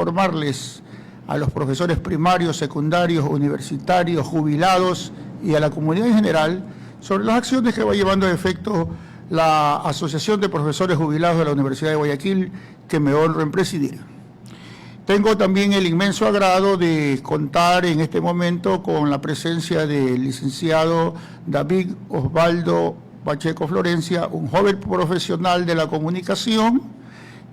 informarles a los profesores primarios, secundarios, universitarios, jubilados y a la comunidad en general sobre las acciones que va llevando a efecto la Asociación de Profesores Jubilados de la Universidad de Guayaquil, que me honro en presidir. Tengo también el inmenso agrado de contar en este momento con la presencia del licenciado David Osvaldo Pacheco Florencia, un joven profesional de la comunicación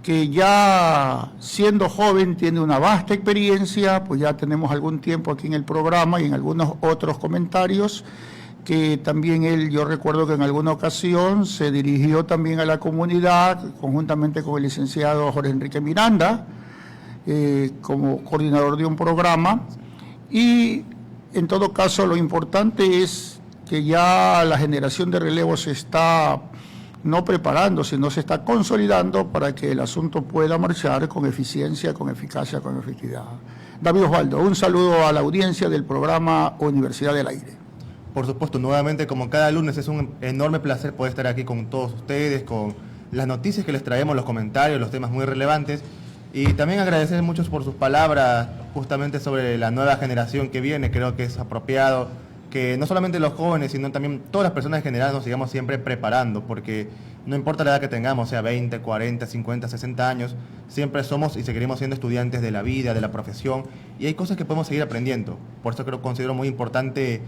que ya siendo joven tiene una vasta experiencia, pues ya tenemos algún tiempo aquí en el programa y en algunos otros comentarios, que también él, yo recuerdo que en alguna ocasión se dirigió también a la comunidad, conjuntamente con el licenciado Jorge Enrique Miranda, como coordinador de un programa, y en todo caso lo importante es que ya la generación de relevo se está no preparando, sino se está consolidando para que el asunto pueda marchar con eficiencia, con eficacia, con efectividad. David Osvaldo, un saludo a la audiencia del programa Universidad del Aire. Por supuesto, nuevamente, como cada lunes, es un enorme placer poder estar aquí con todos ustedes, con las noticias que les traemos, los comentarios, los temas muy relevantes, y también agradecer mucho por sus palabras justamente sobre la nueva generación que viene. Creo que es apropiado que no solamente los jóvenes, sino también todas las personas en general nos sigamos siempre preparando, porque no importa la edad que tengamos, sea 20, 40, 50, 60 años, siempre somos y seguiremos siendo estudiantes de la vida, de la profesión, y hay cosas que podemos seguir aprendiendo. Por eso considero muy importante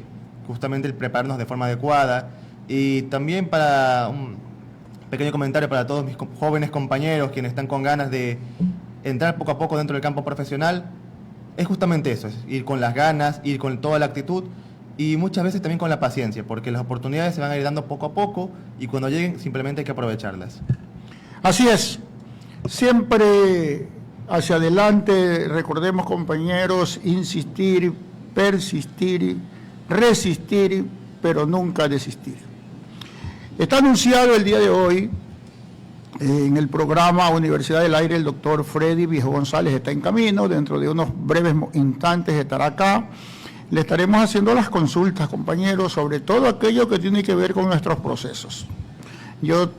justamente el prepararnos de forma adecuada. Y también para un pequeño comentario para todos mis jóvenes compañeros, quienes están con ganas de entrar poco a poco dentro del campo profesional, es justamente eso, es ir con las ganas, ir con toda la actitud, y muchas veces también con la paciencia, porque las oportunidades se van a ir dando poco a poco y cuando lleguen simplemente hay que aprovecharlas. Así es, siempre hacia adelante, recordemos compañeros, insistir, persistir, resistir, pero nunca desistir. Está anunciado el día de hoy en el programa Universidad del Aire, el doctor Freddy Viejo González está en camino, dentro de unos breves instantes estará acá. Le estaremos haciendo las consultas, compañeros, sobre todo aquello que tiene que ver con nuestros procesos. Yo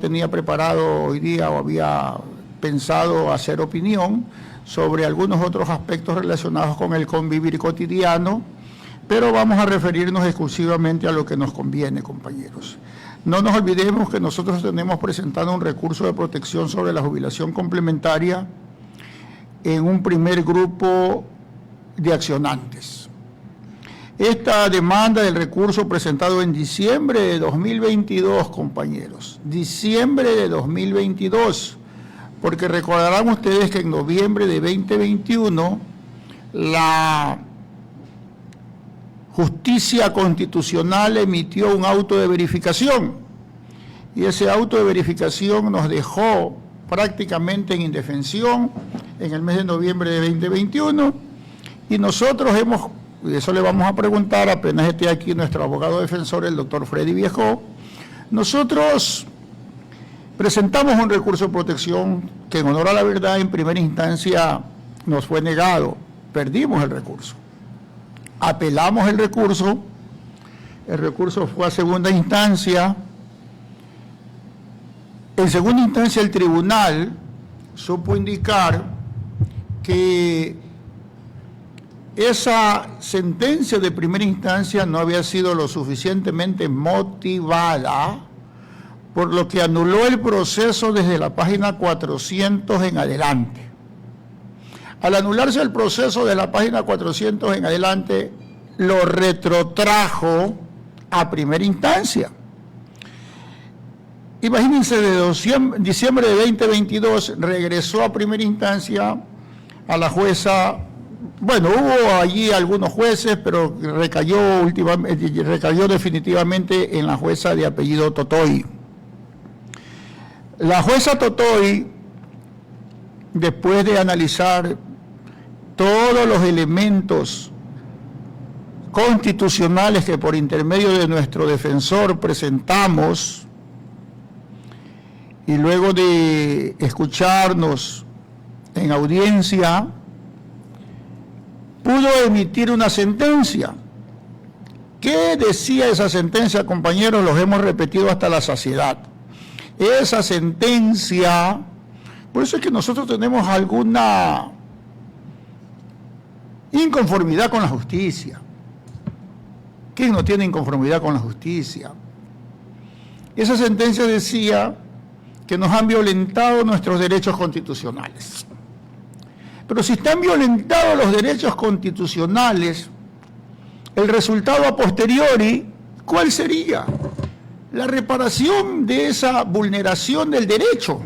tenía preparado hoy día, o había pensado hacer opinión sobre algunos otros aspectos relacionados con el convivir cotidiano, pero vamos a referirnos exclusivamente a lo que nos conviene, compañeros. No nos olvidemos que nosotros tenemos presentado un recurso de protección sobre la jubilación complementaria en un primer grupo de accionantes. Esta demanda del recurso presentado en diciembre de 2022, compañeros, diciembre de 2022, porque recordarán ustedes que en noviembre de 2021 la Justicia Constitucional emitió un auto de verificación y ese auto de verificación nos dejó prácticamente en indefensión en el mes de noviembre de 2021 y nosotros y eso le vamos a preguntar apenas esté aquí nuestro abogado defensor, el doctor Freddy Viejo. Nosotros presentamos un recurso de protección que en honor a la verdad en primera instancia nos fue negado, perdimos el recurso. Apelamos el recurso fue a segunda instancia. En segunda instancia el tribunal supo indicar que esa sentencia de primera instancia no había sido lo suficientemente motivada, por lo que anuló el proceso desde la página 400 en adelante. Al anularse el proceso de la página 400 en adelante, lo retrotrajo a primera instancia. Imagínense, de diciembre de 2022 regresó a primera instancia a la jueza. Bueno, hubo allí algunos jueces, pero recayó definitivamente en la jueza de apellido Totoy. La jueza Totoy, después de analizar todos los elementos constitucionales que por intermedio de nuestro defensor presentamos, y luego de escucharnos en audiencia, pudo emitir una sentencia. ¿Qué decía esa sentencia, compañeros? Los hemos repetido hasta la saciedad. Esa sentencia, por eso es que nosotros tenemos alguna Inconformidad con la justicia. ¿Quién no tiene inconformidad con la justicia? Esa sentencia decía que nos han violentado nuestros derechos constitucionales. Pero si están violentados los derechos constitucionales, el resultado a posteriori, ¿cuál sería? La reparación de esa vulneración del derecho.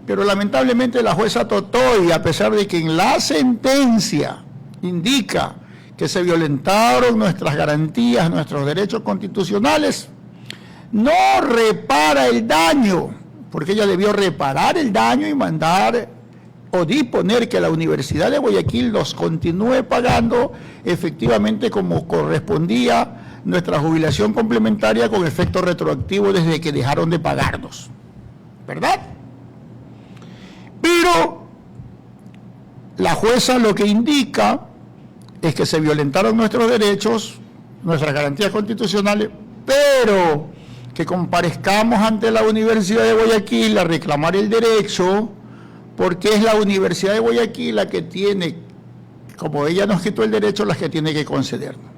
Pero lamentablemente la jueza Totoy, a pesar de que en la sentencia indica que se violentaron nuestras garantías, nuestros derechos constitucionales, no repara el daño, porque ella debió reparar el daño y mandar o disponer que la Universidad de Guayaquil los continúe pagando efectivamente como correspondía nuestra jubilación complementaria con efecto retroactivo desde que dejaron de pagarnos, ¿verdad? Pero la jueza lo que indica es que se violentaron nuestros derechos, nuestras garantías constitucionales, pero que comparezcamos ante la Universidad de Guayaquil a reclamar el derecho, porque es la Universidad de Guayaquil la que tiene, como ella nos quitó el derecho, la que tiene que concedernos.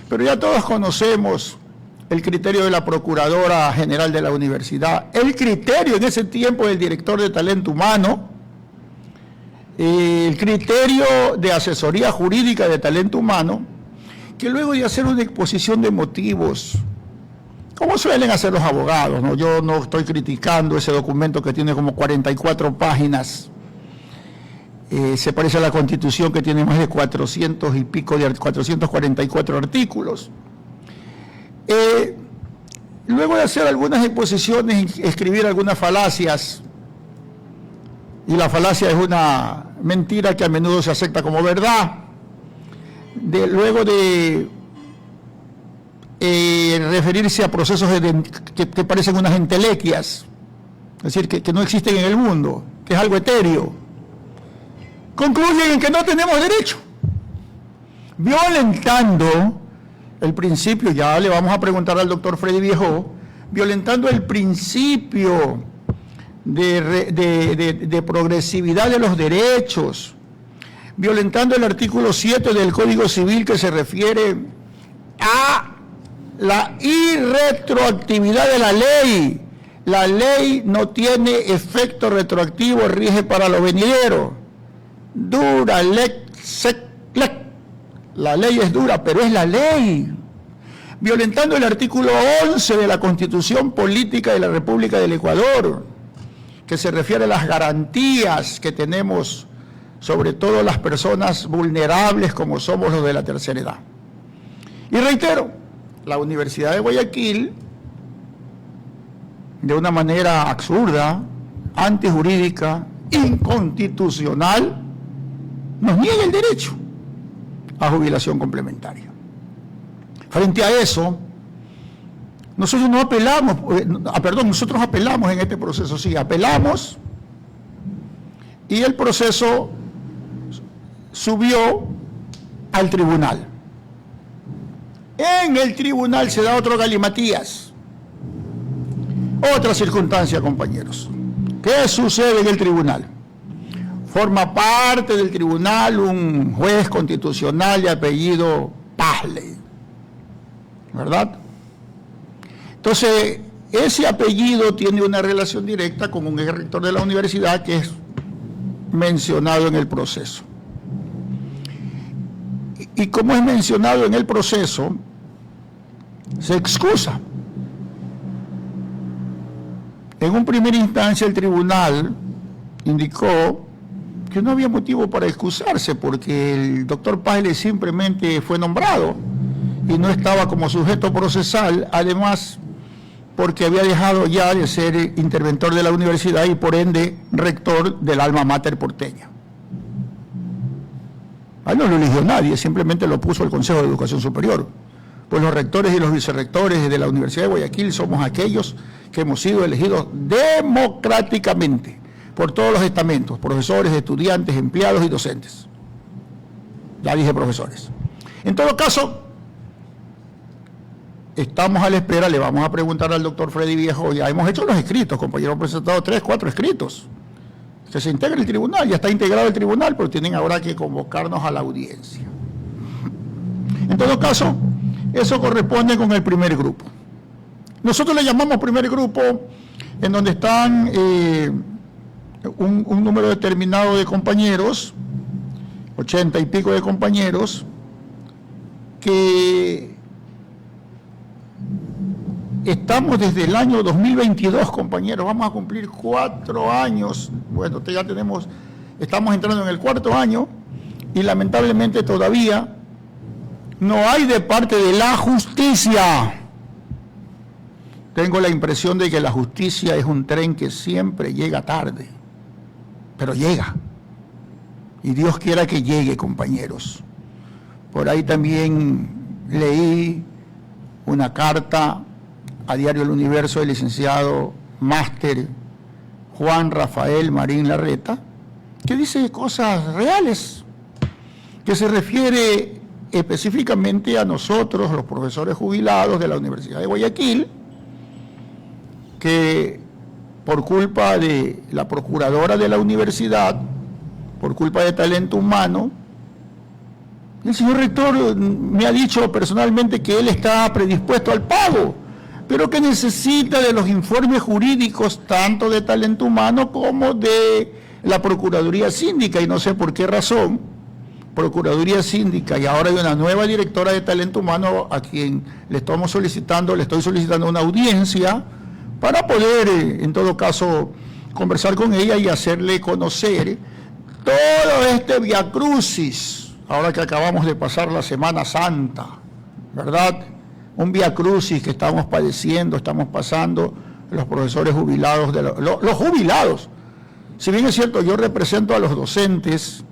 Pero ya todos conocemos el criterio de la Procuradora General de la Universidad, el criterio en ese tiempo del Director de Talento Humano, el criterio de Asesoría Jurídica de Talento Humano, que luego de hacer una exposición de motivos, como suelen hacer los abogados, ¿no? Yo no estoy criticando ese documento que tiene como 44 páginas, se parece a la Constitución que tiene más de 400 y pico de 444 artículos. Luego de hacer algunas exposiciones, escribir algunas falacias, y la falacia es una mentira que a menudo se acepta como verdad, luego de referirse a procesos que parecen unas entelequias, es decir, que no existen en el mundo, que es algo etéreo, concluyen en que no tenemos derecho, violentando el principio, ya le vamos a preguntar al doctor Freddy Viejo, violentando el principio de progresividad de los derechos, violentando el artículo 7 del Código Civil que se refiere a la irretroactividad de la ley. La ley no tiene efecto retroactivo, rige para lo venidero. Dura lex sec lex. La ley es dura, pero es la ley. Violentando el artículo 11 de la Constitución Política de la República del Ecuador, que se refiere a las garantías que tenemos, sobre todo las personas vulnerables como somos los de la tercera edad. Y reitero, la Universidad de Guayaquil, de una manera absurda, antijurídica, inconstitucional, nos niega el derecho a jubilación complementaria. Frente a eso, nosotros no apelamos, nosotros apelamos en este proceso, sí, apelamos, y el proceso subió al tribunal. En el tribunal se da otro galimatías, otra circunstancia, compañeros. ¿Qué sucede en el tribunal? Forma parte del tribunal un juez constitucional de apellido Pazley, ¿verdad? Entonces, ese apellido tiene una relación directa con un ex rector de la universidad que es mencionado en el proceso. Y como es mencionado en el proceso, se excusa. En un primera instancia el tribunal indicó que no había motivo para excusarse porque el doctor Pazley simplemente fue nombrado y no estaba como sujeto procesal, además porque había dejado ya de ser interventor de la universidad y por ende rector del alma mater porteña. A él no lo eligió nadie, simplemente lo puso el Consejo de Educación Superior. Pues los rectores y los vicerrectores de la Universidad de Guayaquil somos aquellos que hemos sido elegidos democráticamente por todos los estamentos, profesores, estudiantes, empleados y docentes. Ya dije profesores. En todo caso, estamos a la espera, le vamos a preguntar al doctor Freddy Viejo, ya hemos hecho los escritos, compañero, hemos presentado 3, 4 escritos. que se integre el tribunal. Ya está integrado el tribunal, pero tienen ahora que convocarnos a la audiencia. En todo caso, eso corresponde con el primer grupo. Nosotros le llamamos primer grupo en donde están un número determinado de compañeros, 80 y pico de compañeros, que estamos desde el año 2022, compañeros, vamos a cumplir 4 años, bueno, ya estamos entrando en el 4º año y lamentablemente todavía no hay de parte de la justicia. Tengo la impresión de que la justicia es un tren que siempre llega tarde, pero llega. Y Dios quiera que llegue, compañeros. Por ahí también leí una carta a Diario El Universo del licenciado máster Juan Rafael Marín Larreta, que dice cosas reales, que se refiere específicamente a nosotros, los profesores jubilados de la Universidad de Guayaquil, que por culpa de la procuradora de la universidad, por culpa de talento humano, el señor rector me ha dicho personalmente que él está predispuesto al pago, pero que necesita de los informes jurídicos tanto de talento humano como de la Procuraduría Síndica, y no sé por qué razón, Procuraduría Síndica, y ahora hay una nueva directora de talento humano a quien le estoy solicitando una audiencia para poder, en todo caso, conversar con ella y hacerle conocer todo este viacrucis, ahora que acabamos de pasar la Semana Santa, ¿verdad? Un viacrucis que estamos pasando los profesores jubilados, los jubilados. Si bien es cierto, yo represento a los docentes,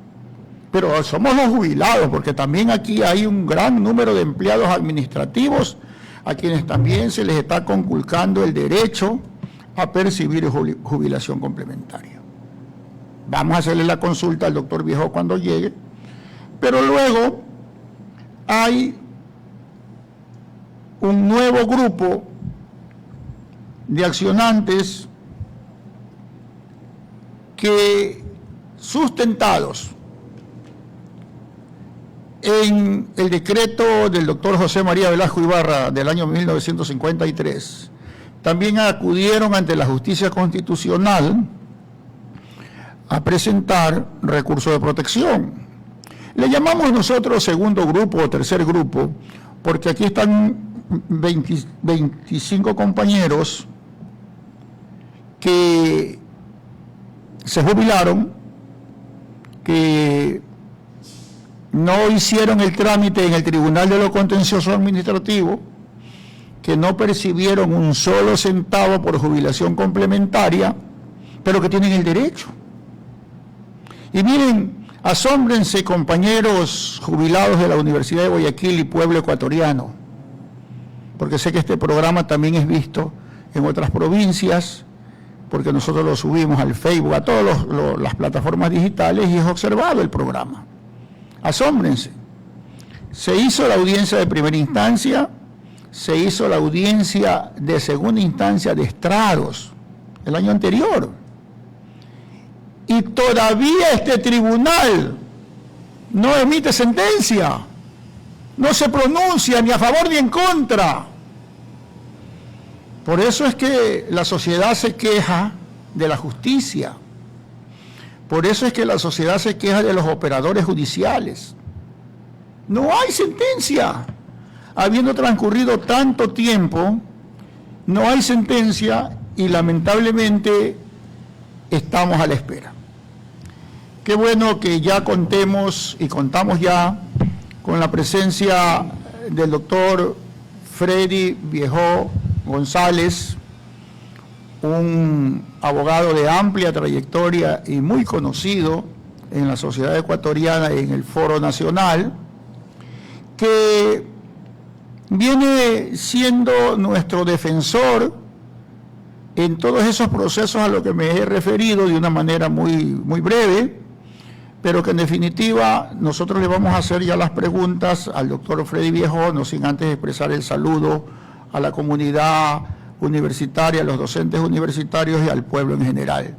pero somos los jubilados, porque también aquí hay un gran número de empleados administrativos a quienes también se les está conculcando el derecho a percibir jubilación complementaria. Vamos a hacerle la consulta al doctor Viejo cuando llegue, pero luego hay un nuevo grupo de accionantes que, sustentados en el decreto del doctor José María Velasco Ibarra del año 1953, también acudieron ante la justicia constitucional a presentar recurso de protección. Le llamamos nosotros segundo grupo o tercer grupo, porque aquí están 25 compañeros que se jubilaron, que no hicieron el trámite en el Tribunal de lo Contencioso Administrativo, que no percibieron un solo centavo por jubilación complementaria, pero que tienen el derecho. Y miren, asómbrense, compañeros jubilados de la Universidad de Guayaquil y pueblo ecuatoriano, porque sé que este programa también es visto en otras provincias, porque nosotros lo subimos al Facebook, a todas las plataformas digitales, y es observado el programa. Asómbrense. Se hizo la audiencia de primera instancia, se hizo la audiencia de segunda instancia de estrados el año anterior. Y todavía este tribunal no emite sentencia, no se pronuncia ni a favor ni en contra. Por eso es que la sociedad se queja de la justicia. Por eso es que la sociedad se queja de los operadores judiciales. No hay sentencia. Habiendo transcurrido tanto tiempo, no hay sentencia y lamentablemente estamos a la espera. Qué bueno que ya contamos ya con la presencia del doctor Freddy Viejo González, un abogado de amplia trayectoria y muy conocido en la sociedad ecuatoriana y en el foro nacional, que viene siendo nuestro defensor en todos esos procesos a los que me he referido de una manera muy breve, pero que en definitiva nosotros le vamos a hacer ya las preguntas al doctor Freddy Viejo, no sin antes expresar el saludo a la comunidad universitaria, a los docentes universitarios y al pueblo en general.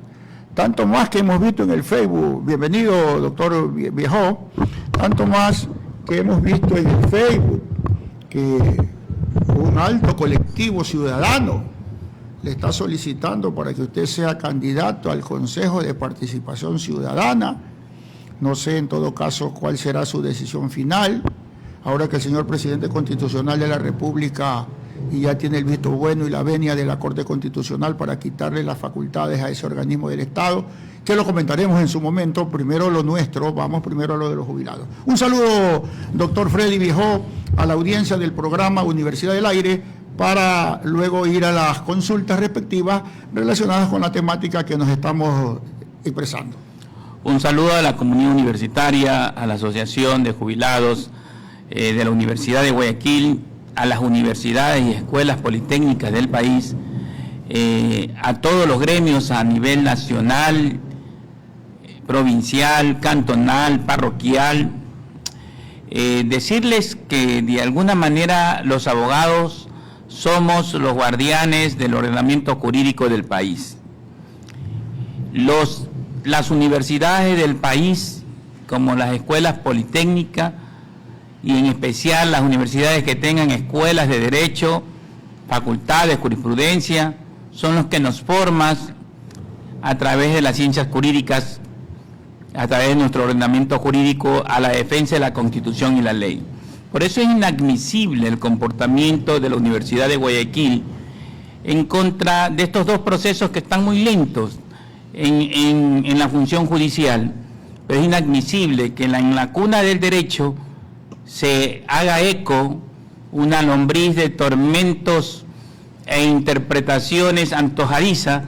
tanto más que hemos visto en el Facebook, bienvenido doctor Viejo, tanto más que hemos visto en el Facebook que un alto colectivo ciudadano le está solicitando para que usted sea candidato al Consejo de Participación Ciudadana. No sé en todo caso cuál será su decisión final, ahora que el señor presidente constitucional de la República y ya tiene el visto bueno y la venia de la Corte Constitucional para quitarle las facultades a ese organismo del Estado, que lo comentaremos en su momento. Primero lo nuestro, vamos primero a lo de los jubilados. Un saludo, doctor Freddy Viejo, a la audiencia del programa Universidad del Aire, para luego ir a las consultas respectivas relacionadas con la temática que nos estamos expresando. Un saludo a la comunidad universitaria, a la Asociación de Jubilados de la Universidad de Guayaquil, a las universidades y escuelas politécnicas del país, a todos los gremios a nivel nacional, provincial, cantonal, parroquial. Decirles que de alguna manera los abogados somos los guardianes del ordenamiento jurídico del país. Las universidades del país, como las escuelas politécnicas, y en especial las universidades que tengan escuelas de derecho, facultades, jurisprudencia, son los que nos forman a través de las ciencias jurídicas, a través de nuestro ordenamiento jurídico, a la defensa de la Constitución y la ley. Por eso es inadmisible el comportamiento de la Universidad de Guayaquil en contra de estos dos procesos que están muy lentos en la función judicial. Pero es inadmisible que en la cuna del derecho se haga eco una lombriz de tormentos e interpretaciones antojadizas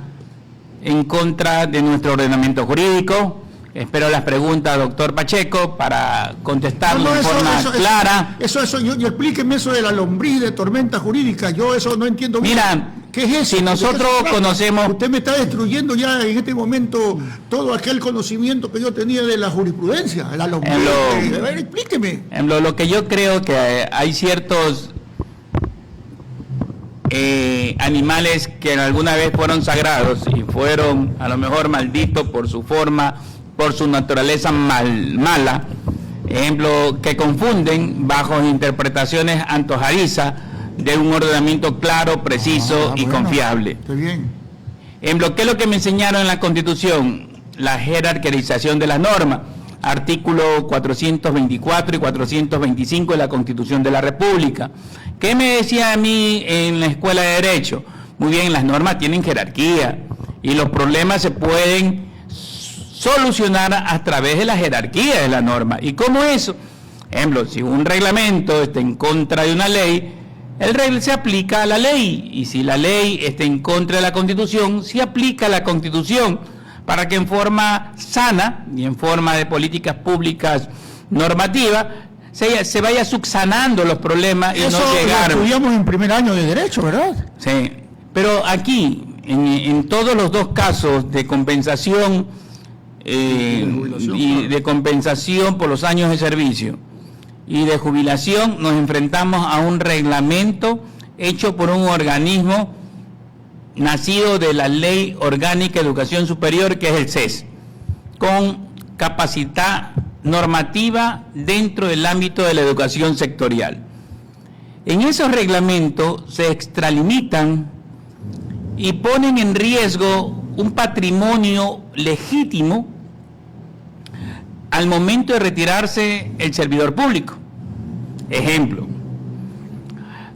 en contra de nuestro ordenamiento jurídico. Espero las preguntas, doctor Pacheco, para contestarlo de forma clara. Yo explíqueme eso de la lombriz de tormenta jurídica. Yo eso no entiendo bien. Mira, ¿qué es eso? Si nosotros conocemos... Usted me está destruyendo ya en este momento todo aquel conocimiento que yo tenía de la jurisprudencia. La lombriz. A ver, explíqueme. Lo que yo creo que hay ciertos animales que alguna vez fueron sagrados y fueron a lo mejor malditos por su forma, por su naturaleza mala, ejemplo, que confunden bajo interpretaciones antojadizas de un ordenamiento claro, preciso y confiable. Está bien. Ejemplo, ¿qué es lo que me enseñaron en la Constitución? La jerarquización de las normas, artículo 424 y 425 de la Constitución de la República. ¿Qué me decía a mí en la Escuela de Derecho? Muy bien, las normas tienen jerarquía y los problemas se pueden solucionar a través de la jerarquía de la norma. ¿Y cómo eso? Ejemplo, si un reglamento está en contra de una ley, el reglamento se aplica a la ley, y si la ley está en contra de la Constitución, se aplica a la Constitución, para que en forma sana y en forma de políticas públicas normativas se vaya subsanando los problemas y eso no llegar. Lo estudiamos en primer año de Derecho, ¿verdad? Sí, pero aquí, en todos los dos casos de compensación y de compensación por los años de servicio y de jubilación, nos enfrentamos a un reglamento hecho por un organismo nacido de la Ley Orgánica de Educación Superior, que es el CES, con capacidad normativa dentro del ámbito de la educación sectorial. En esos reglamentos se extralimitan y ponen en riesgo un patrimonio legítimo al momento de retirarse el servidor público. Ejemplo,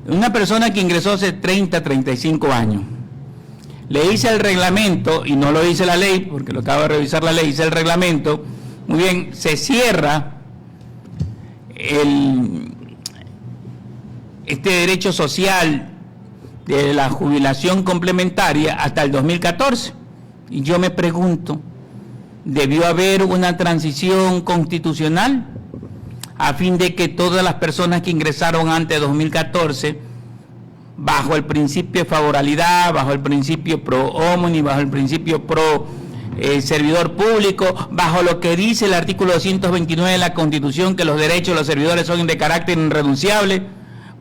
una persona que ingresó hace 30, 35 años, le dice el reglamento, y no lo dice la ley, porque lo acabo de revisar la ley, dice el reglamento, muy bien, se cierra este derecho social de la jubilación complementaria hasta el 2014. Y yo me pregunto, ¿debió haber una transición constitucional a fin de que todas las personas que ingresaron antes de 2014, bajo el principio de favorabilidad, bajo el principio pro homini, bajo el principio pro servidor público, bajo lo que dice el artículo 229 de la Constitución, que los derechos de los servidores son de carácter irrenunciable,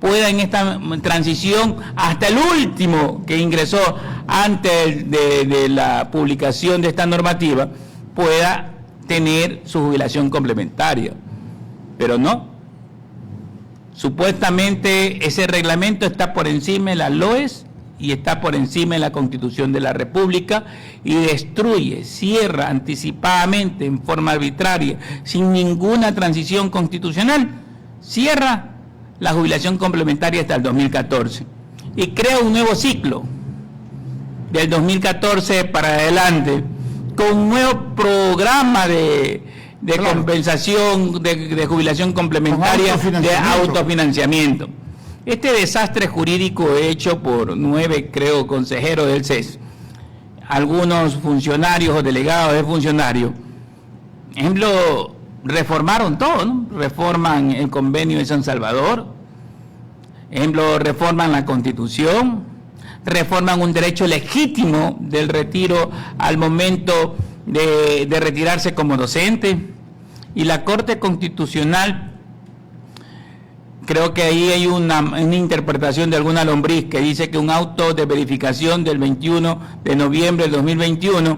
pueda en esta transición, hasta el último que ingresó antes de la publicación de esta normativa, pueda tener su jubilación complementaria. Pero no. Supuestamente ese reglamento está por encima de las LOEs y está por encima de la Constitución de la República y destruye, cierra anticipadamente, en forma arbitraria, sin ninguna transición constitucional, cierra la jubilación complementaria hasta el 2014 y crea un nuevo ciclo del 2014 para adelante con un nuevo programa de compensación de jubilación complementaria, de autofinanciamiento. Este desastre jurídico hecho por 9, creo, consejeros del CES, algunos funcionarios o delegados de funcionarios, ejemplo, reformaron todo, ¿no? Reforman el convenio de San Salvador, ejemplo, reforman la Constitución, reforman un derecho legítimo del retiro al momento de retirarse como docente, y la Corte Constitucional, creo que ahí hay una interpretación de alguna lombriz que dice que un auto de verificación del 21 de noviembre del 2021,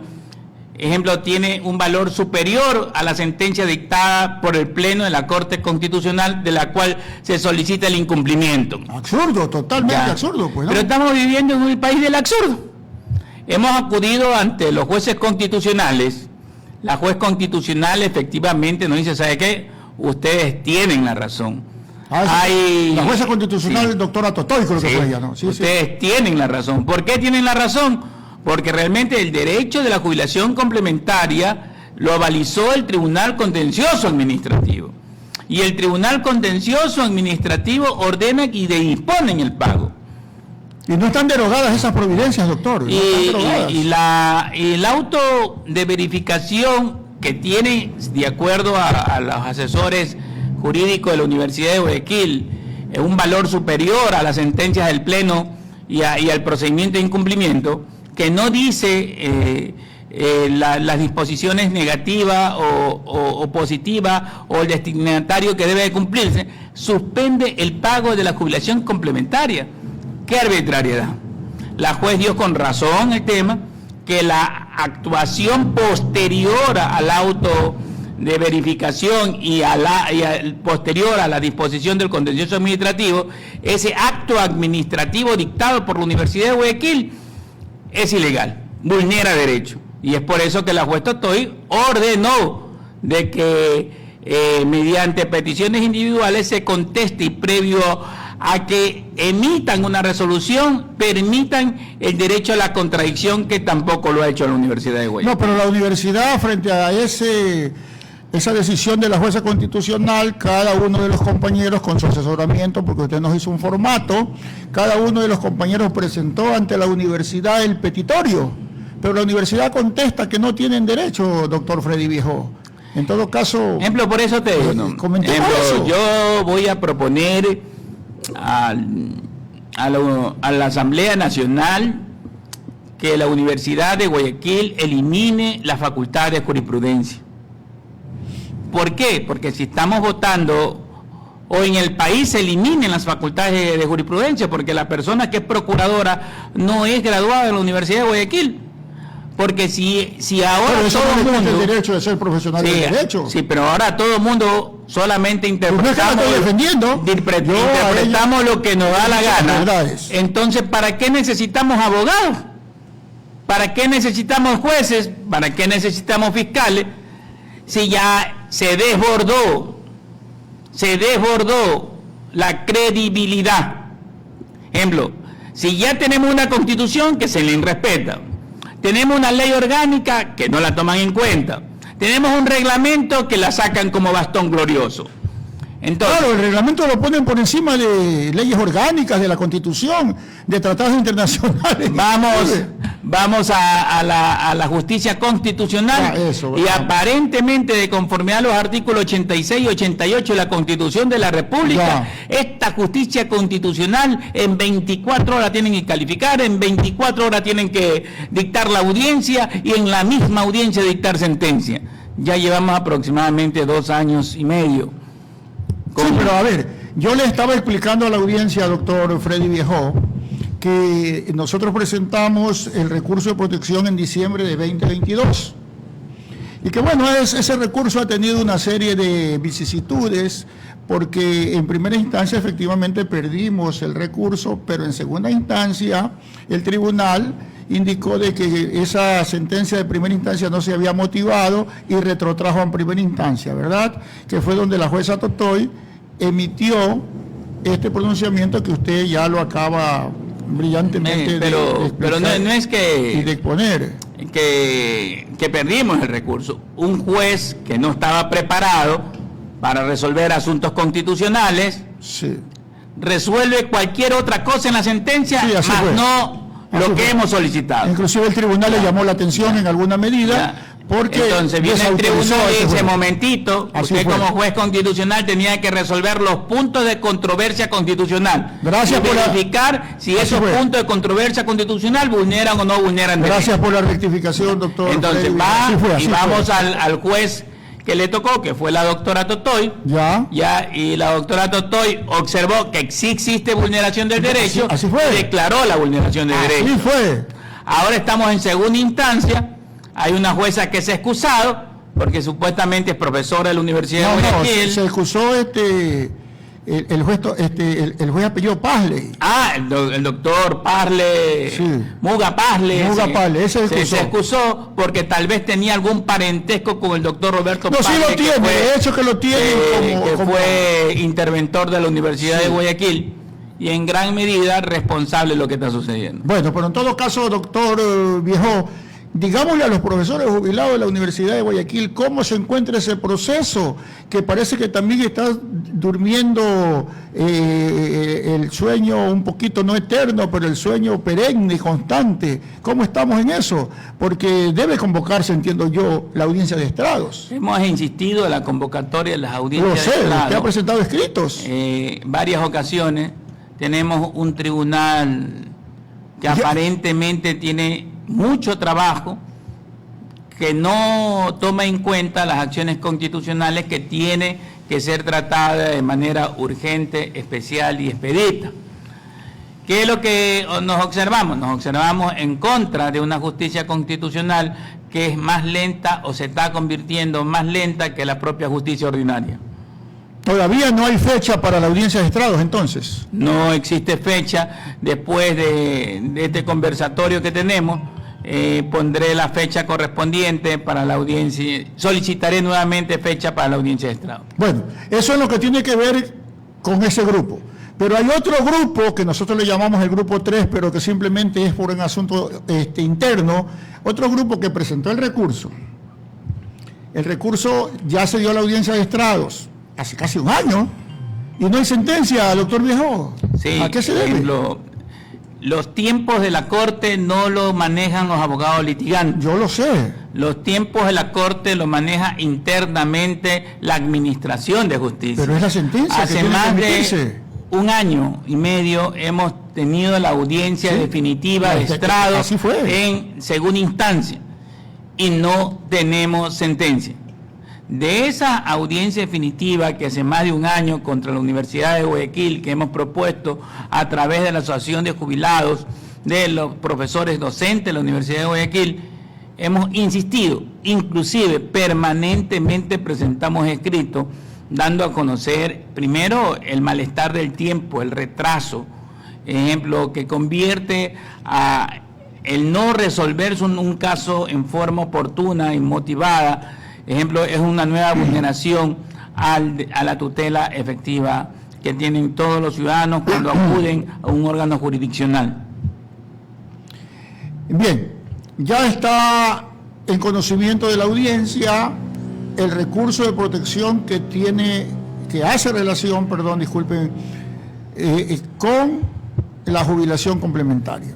ejemplo, tiene un valor superior a la sentencia dictada por el Pleno de la Corte Constitucional, de la cual se solicita el incumplimiento. Absurdo, totalmente absurdo, pues, ¿no? Pero estamos viviendo en un país del absurdo. Hemos acudido ante los jueces constitucionales. La juez constitucional efectivamente nos dice, ¿sabe qué? Ustedes tienen la razón. La jueza constitucional, sí, doctora Totoy, creo que fue ella, ¿no? Sí, ustedes tienen la razón. ¿Por qué tienen la razón? Porque realmente el derecho de la jubilación complementaria lo avalizó el Tribunal Contencioso Administrativo. Y el Tribunal Contencioso Administrativo ordena y dispone en el pago. Y no están derogadas esas providencias, doctor. El auto de verificación que tiene, de acuerdo a los asesores jurídicos de la Universidad de Guayaquil, un valor superior a las sentencias del Pleno y al procedimiento de incumplimiento, que no dice las disposiciones negativas o positivas o el destinatario que debe de cumplirse, suspende el pago de la jubilación complementaria. ¿Qué arbitrariedad? La juez dio con razón el tema, que la actuación posterior al auto de verificación y posterior a la disposición del contencioso administrativo, ese acto administrativo dictado por la Universidad de Guayaquil es ilegal, vulnera derecho. Y es por eso que la juez Totoy ordenó de que mediante peticiones individuales se conteste y previo a que emitan una resolución, permitan el derecho a la contradicción, que tampoco lo ha hecho la Universidad de Guayaquil. No, pero la universidad, frente a esa decisión de la jueza constitucional, cada uno de los compañeros, con su asesoramiento, porque usted nos hizo un formato, cada uno de los compañeros presentó ante la universidad el petitorio, pero la universidad contesta que no tienen derecho, doctor Freddy Viejo. En todo caso... Ejemplo, por eso te digo, yo voy a proponer a la Asamblea Nacional que la Universidad de Guayaquil elimine la facultad de jurisprudencia. ¿Por qué? Porque si estamos votando o en el país se eliminen las facultades de jurisprudencia, porque la persona que es procuradora no es graduada de la Universidad de Guayaquil. Porque si ahora pero eso todo el mundo... el derecho de ser profesional de derecho. Sí, pero ahora todo el mundo solamente interpretamos, interpretamos lo que nos da la gana. Entonces, ¿para qué necesitamos abogados? ¿Para qué necesitamos jueces? ¿Para qué necesitamos fiscales? Si ya se desbordó la credibilidad. Ejemplo, si ya tenemos una constitución que se le respeta, tenemos una ley orgánica que no la toman en cuenta, tenemos un reglamento que la sacan como bastón glorioso. Entonces, claro, el reglamento lo ponen por encima de leyes orgánicas, de la Constitución, de tratados internacionales. Vamos a la justicia constitucional y aparentemente, de conformidad a los artículos 86 y 88 de la Constitución de la República, esta justicia constitucional en 24 horas tienen que calificar, en 24 horas tienen que dictar la audiencia y en la misma audiencia dictar sentencia. Ya llevamos aproximadamente 2 años y medio. Sí, pero a ver, Yo le estaba explicando a la audiencia, doctor Freddy Viejo, que nosotros presentamos el recurso de protección en diciembre de 2022. Y que bueno, ese recurso ha tenido una serie de vicisitudes, porque en primera instancia efectivamente perdimos el recurso, pero en segunda instancia el tribunal indicó de que esa sentencia de primera instancia no se había motivado y retrotrajo en primera instancia, ¿verdad? Que fue donde la jueza Totoy emitió este pronunciamiento que usted ya lo acaba brillantemente pero no es y de exponer. Que perdimos el recurso. Un juez que no estaba preparado para resolver asuntos constitucionales, sí, resuelve cualquier otra cosa en la sentencia, sí, más fue. No lo que hemos solicitado. Inclusive el tribunal le llamó la atención en alguna medida, porque entonces viene el tribunal y dice, momentito, usted como juez constitucional tenía que resolver los puntos de controversia constitucional. Gracias y por verificar si esos puntos de controversia constitucional vulneran o no vulneran derecho. Gracias por la rectificación, doctor. Entonces vamos al juez que le tocó, que fue la doctora Totoy, y la doctora Totoy observó que sí existe vulneración del derecho, así fue. Y declaró la vulneración del derecho. Así fue. Ahora estamos en segunda instancia, hay una jueza que se ha excusado, porque supuestamente es profesora de la Universidad de Guayaquil. Se excusó el juez apellido Pazley. El doctor Pazley, sí. Muga Pazley, ese se excusó porque tal vez tenía algún parentesco con el doctor Roberto Pazley. Sí lo tiene, de hecho que lo tiene como fue interventor de la Universidad de Guayaquil y en gran medida responsable de lo que está sucediendo. Bueno, pero en todo caso, doctor Viejo, digámosle a los profesores jubilados de la Universidad de Guayaquil cómo se encuentra ese proceso, que parece que también está durmiendo el sueño un poquito, no eterno, pero el sueño perenne y constante. ¿Cómo estamos en eso? Porque debe convocarse, entiendo yo, la audiencia de estrados. Hemos insistido en la convocatoria de las audiencias de estrados. Usted ha presentado escritos. Varias ocasiones. Tenemos un tribunal que aparentemente tiene mucho trabajo, que no toma en cuenta las acciones constitucionales que tiene que ser tratada de manera urgente, especial y expedita. ¿Qué es lo que nos observamos? Nos observamos en contra de una justicia constitucional que es más lenta o se está convirtiendo más lenta que la propia justicia ordinaria. ¿Todavía no hay fecha para la audiencia de estrados, entonces? No existe fecha. Después de este conversatorio que tenemos, pondré la fecha correspondiente para la audiencia. Solicitaré nuevamente fecha para la audiencia de estrados. Bueno, eso es lo que tiene que ver con ese grupo. Pero hay otro grupo que nosotros le llamamos el grupo 3, pero que simplemente es por un asunto interno. Otro grupo que presentó el recurso. El recurso ya se dio a la audiencia de estrados hace casi un año, y no hay sentencia, doctor Viejo. Sí, ¿a qué se debe? Los tiempos de la Corte no lo manejan los abogados litigantes. Yo lo sé. Los tiempos de la Corte lo maneja internamente la Administración de Justicia. Pero es la sentencia. Hace más de un año y medio hemos tenido la audiencia definitiva de estrados en segunda instancia y no tenemos sentencia. De esa audiencia definitiva que hace más de un año contra la Universidad de Guayaquil, que hemos propuesto a través de la Asociación de Jubilados de los profesores docentes de la Universidad de Guayaquil, hemos insistido, inclusive permanentemente presentamos escritos dando a conocer primero el malestar del tiempo, el retraso, ejemplo, que convierte a el no resolverse un caso en forma oportuna y motivada. Ejemplo, es una nueva vulneración a la tutela efectiva que tienen todos los ciudadanos cuando acuden a un órgano jurisdiccional. Bien, ya está en conocimiento de la audiencia el recurso de protección que hace relación, con la jubilación complementaria.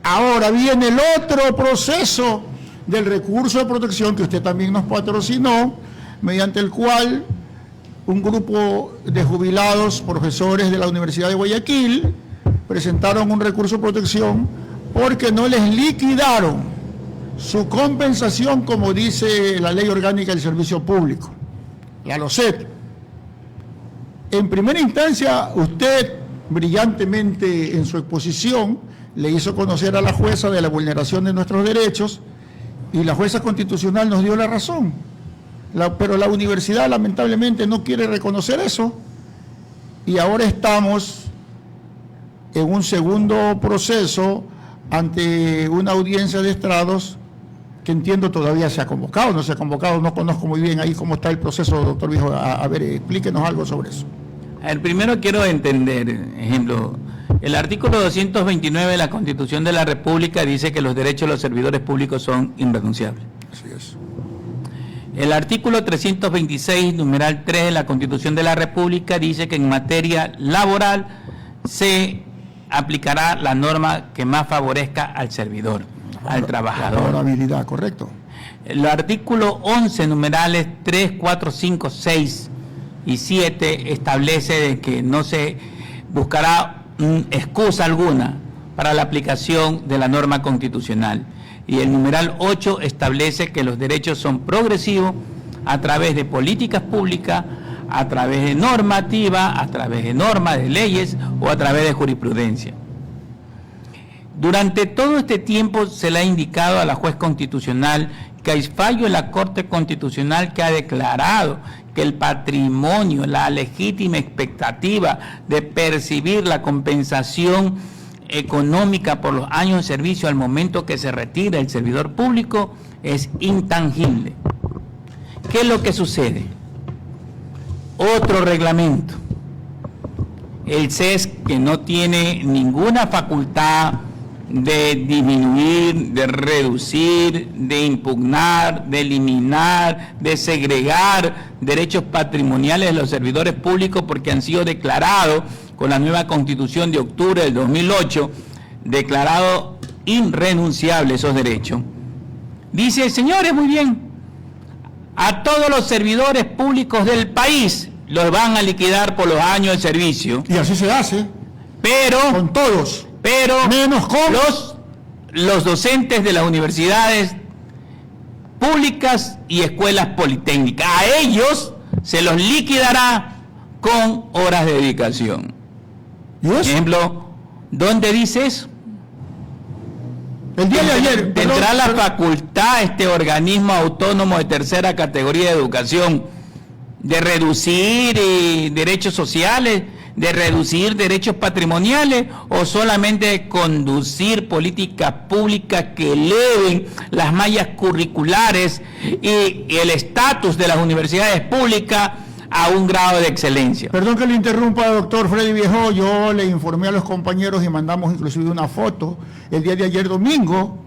Ahora viene el otro proceso del recurso de protección que usted también nos patrocinó, mediante el cual un grupo de jubilados, profesores de la Universidad de Guayaquil, presentaron un recurso de protección porque no les liquidaron su compensación, como dice la Ley Orgánica del Servicio Público, la LOSET. En primera instancia, usted brillantemente en su exposición le hizo conocer a la jueza de la vulneración de nuestros derechos y la jueza constitucional nos dio la razón. Pero la universidad lamentablemente no quiere reconocer eso y ahora estamos en un segundo proceso ante una audiencia de estrados que entiendo todavía se ha convocado, no se ha convocado, no conozco muy bien ahí cómo está el proceso, doctor Viejo. A ver, explíquenos algo sobre eso. El primero quiero entender, ejemplo, el artículo 229 de la Constitución de la República dice que los derechos de los servidores públicos son irrenunciables. Así es. El artículo 326, numeral 3 de la Constitución de la República dice que en materia laboral se aplicará la norma que más favorezca al servidor, al trabajador. La honorabilidad, correcto. El artículo 11, numerales 3, 4, 5, 6 y 7 establece de que no se buscará excusa alguna para la aplicación de la norma constitucional. Y el numeral 8 establece que los derechos son progresivos a través de políticas públicas, a través de normativa, a través de normas, de leyes o a través de jurisprudencia. Durante todo este tiempo se le ha indicado a la juez constitucional que hay fallo en la Corte Constitucional que ha declarado que el patrimonio, la legítima expectativa de percibir la compensación económica por los años de servicio al momento que se retira el servidor público es intangible. ¿Qué es lo que sucede? Otro reglamento. El CES, que no tiene ninguna facultad de disminuir, de reducir, de impugnar, de eliminar, de segregar derechos patrimoniales de los servidores públicos porque han sido declarados con la nueva Constitución de octubre del 2008, declarados irrenunciables esos derechos. Dice, señores, muy bien, a todos los servidores públicos del país los van a liquidar por los años de servicio. Y así se hace. Pero con todos. Pero menos con los docentes de las universidades públicas y escuelas politécnicas. A ellos se los liquidará con horas de dedicación. Por ejemplo, ¿dónde dice eso? El día de ayer. ¿Tendrá la facultad este organismo autónomo de tercera categoría de educación de reducir derechos sociales, de reducir derechos patrimoniales o solamente de conducir políticas públicas que eleven las mallas curriculares y el estatus de las universidades públicas a un grado de excelencia? Perdón que le interrumpa, doctor Freddy Viejo, yo le informé a los compañeros y mandamos inclusive una foto el día de ayer domingo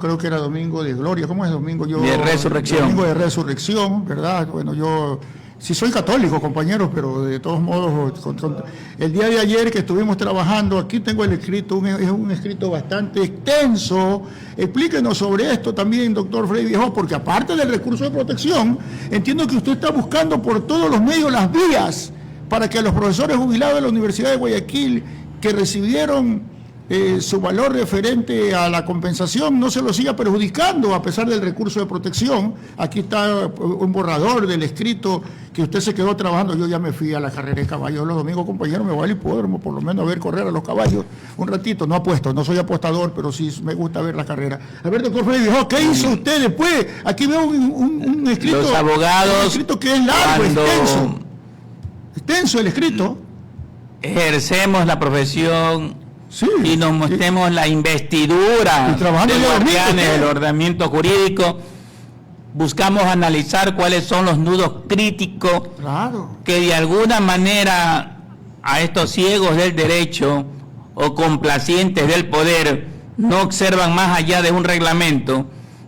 creo que era domingo de gloria, ¿cómo es domingo? De resurrección. Domingo de resurrección, ¿verdad? Bueno, yo sí soy católico, compañeros, pero de todos modos, el día de ayer que estuvimos trabajando, aquí tengo el escrito, es un escrito bastante extenso. Explíquenos sobre esto también, doctor Freddy Viejo, porque aparte del recurso de protección, entiendo que usted está buscando por todos los medios las vías para que los profesores jubilados de la Universidad de Guayaquil que recibieron su valor referente a la compensación no se lo siga perjudicando a pesar del recurso de protección. Aquí está un borrador del escrito que usted se quedó trabajando. Yo ya me fui a la carrera de caballos los domingos, compañero, me voy al hipódromo por lo menos a ver correr a los caballos un ratito. No apuesto, no soy apostador, pero sí me gusta ver la carrera. A ver, doctor Freddy, ¿qué hizo usted después? Aquí veo un escrito. Los abogados, un escrito que es largo, extenso el escrito. Ejercemos la profesión. Sí, y nos mostremos la investidura del ordenamiento jurídico, buscamos analizar cuáles son los nudos críticos que de alguna manera a estos ciegos del derecho o complacientes del poder no observan más allá de un reglamento,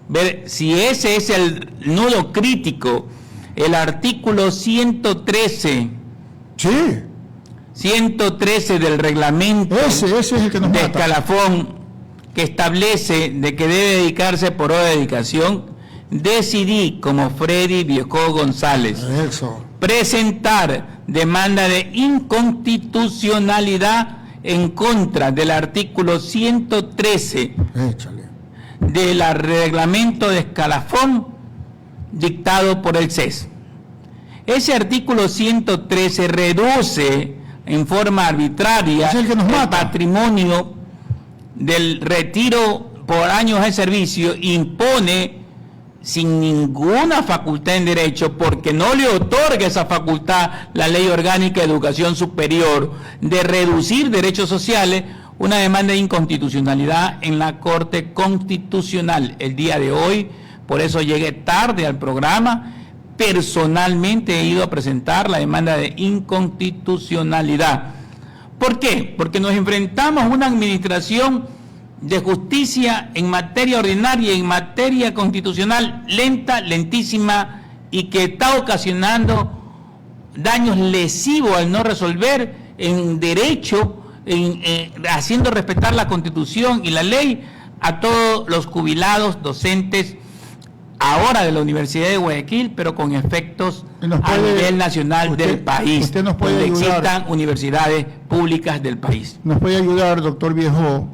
ver si ese es el nudo crítico, el artículo 113. Sí. 113 del reglamento ese es el que nos de mata. Escalafón, que establece de que debe dedicarse por hora de dedicación, decidí, como Freddy Viejo González, presentar demanda de inconstitucionalidad en contra del artículo 113 del reglamento de Escalafón dictado por el CES. Ese artículo 113 reduce en forma arbitraria Es el que nos el mata. patrimonio del retiro por años de servicio, impone sin ninguna facultad en derecho, porque no le otorga esa facultad la Ley Orgánica de Educación Superior, de reducir derechos sociales, una demanda de inconstitucionalidad en la Corte Constitucional el día de hoy. Por eso llegué tarde al programa. Personalmente he ido a presentar la demanda de inconstitucionalidad. ¿Por qué? Porque nos enfrentamos a una administración de justicia en materia ordinaria y en materia constitucional lenta, lentísima, y que está ocasionando daños lesivos al no resolver en derecho, haciendo respetar la Constitución y la ley a todos los jubilados docentes ahora de la Universidad de Guayaquil, pero con efectos a nivel nacional del país, usted nos puede donde ayudar. existan universidades públicas del país. Nos puede ayudar, doctor Viejo,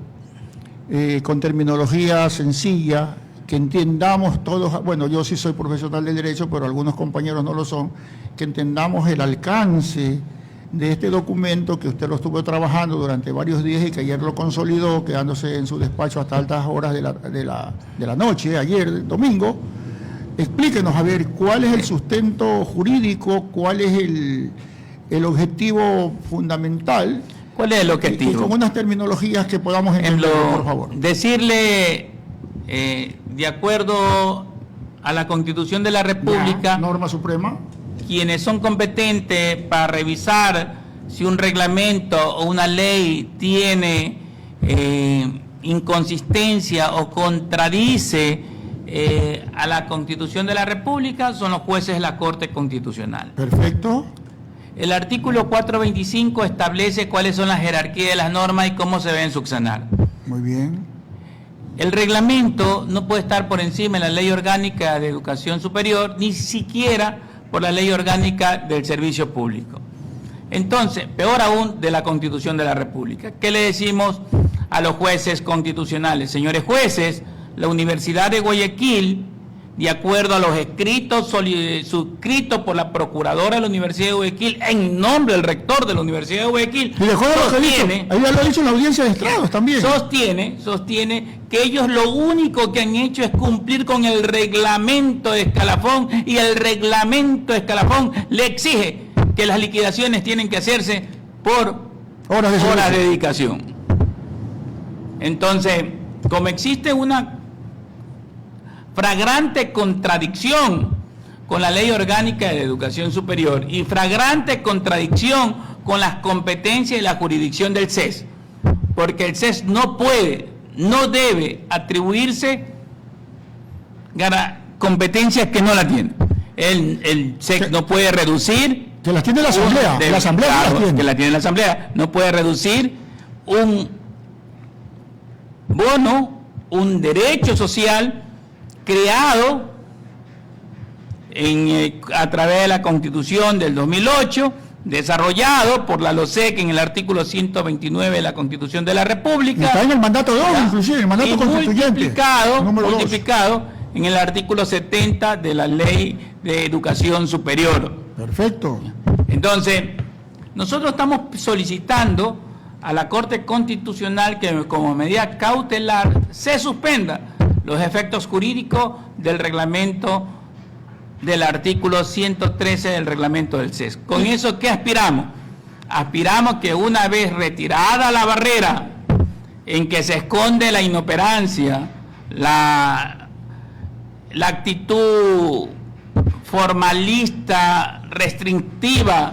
con terminología sencilla, que entendamos todos, bueno, yo sí soy profesional de derecho, pero algunos compañeros no lo son, que entendamos el alcance de este documento que usted lo estuvo trabajando durante varios días y que ayer lo consolidó, quedándose en su despacho hasta altas horas de la noche, ayer, domingo. Explíquenos, a ver, cuál es el sustento jurídico, cuál es el objetivo fundamental. ¿Cuál es el Y objetivo? con unas terminologías que podamos entender, por favor. Decirle, de acuerdo a la Constitución de la República, Ya, norma suprema. quienes son competentes para revisar si un reglamento o una ley tiene inconsistencia o contradice a la Constitución de la República son los jueces de la Corte Constitucional. Perfecto. El artículo 425 establece cuáles son las jerarquías de las normas y cómo se deben subsanar. Muy bien. El reglamento no puede estar por encima de la Ley Orgánica de Educación Superior, ni siquiera por la Ley Orgánica del Servicio Público. Entonces, peor aún, de la Constitución de la República. ¿Qué le decimos a los jueces constitucionales? Señores jueces, la Universidad de Guayaquil, de acuerdo a los escritos suscritos por la Procuradora de la Universidad de Guayaquil, en nombre del rector de la Universidad de Guayaquil, Y dejó de lo que ha dicho. sostiene, Ahí ya lo ha dicho en la audiencia de estrados también. sostiene que ellos lo único que han hecho es cumplir con el reglamento de escalafón, y el reglamento de escalafón le exige que las liquidaciones tienen que hacerse por Horas de horas servicio. de dedicación. Entonces, como existe una flagrante contradicción con la Ley Orgánica de Educación Superior y flagrante contradicción con las competencias y la jurisdicción del CES, porque el CES no puede, no debe atribuirse competencias que no la tiene. El CES no puede reducir, Que las tiene la Asamblea. La Asamblea claro, las tiene. que la tiene la Asamblea, no puede reducir un bono, un derecho social creado a través de la Constitución del 2008, desarrollado por la LOSEC en el artículo 129 de la Constitución de la República. Está en el mandato 2, inclusive, el mandato y constituyente. Número 2. multiplicado en el artículo 70 de la Ley de Educación Superior. Perfecto. Entonces, nosotros estamos solicitando a la Corte Constitucional que como medida cautelar se suspenda los efectos jurídicos del reglamento del artículo 113 del reglamento del CES. ¿Con eso qué aspiramos? Aspiramos que una vez retirada la barrera en que se esconde la inoperancia, la actitud formalista, restrictiva